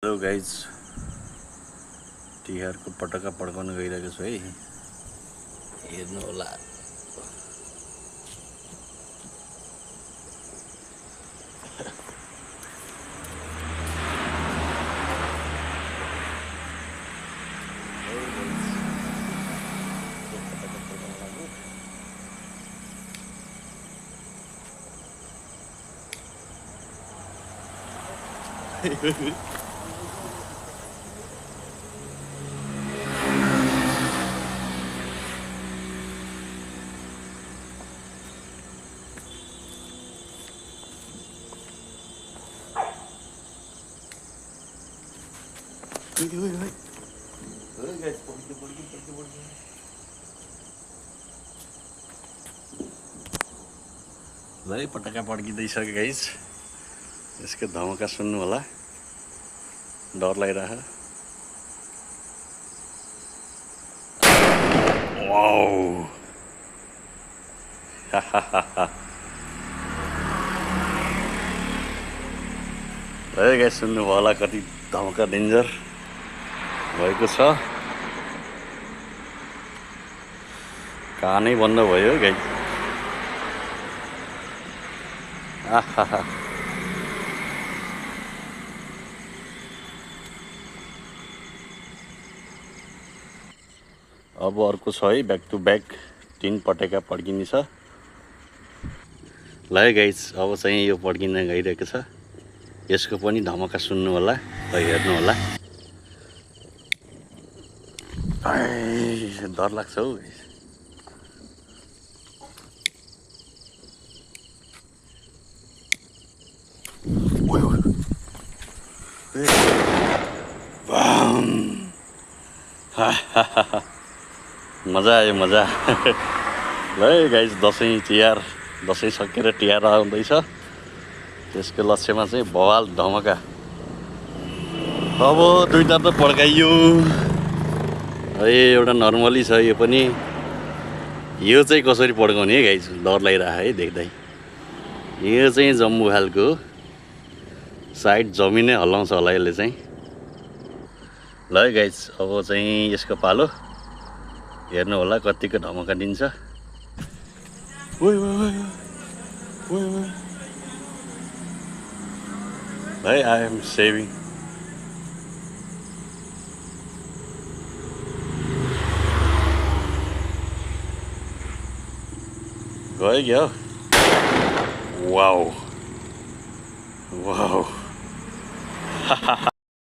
Hello guys, तिहारको पटका पड्काउन गइरहेको छु है, हेर्नु होला। ल पटका पड्किँदैछ गाइस, यसको धमाका सुन्नु होला। डर लागिरहेको। वाउ है गाइस, सुन्नु होला कति धमाका डेन्जर भएको छ। कानै बन्द भयो गाइस। आहा, अब अर्को छ है, ब्याक टु ब्याक 3 पटेका पड्किने छ। ल है गाइस, अब चाहिँ यो पड्किन गइरहेको छ। यसको पनि धमाका सुन्नु होला र हेर्नु होला। डर लाग्छ हौ गाइस। मजा आयो मजा। ल है गाइस, दसैँ तिहार, दसैँ सकेर तिहार आउँदैछ। त्यसको लक्ष्यमा चाहिँ बवाल धमाका। अब दुईटा त पड्काइयो है, एउटा नर्मली छ। यो पनि, यो चाहिँ कसरी पड्काउने है गाइस, डर लागिरहेको है देख्दै। यो चाहिँ जम्बू खालको, साइड जमिनै हल्लाउँछ होला यसले चाहिँ। ल है गाइस, अब चाहिँ यसको पालो, हेर्नु होला कतिको धमाका दिन्छ। है आई एम सेभिङ। गयो क्या? Wow wow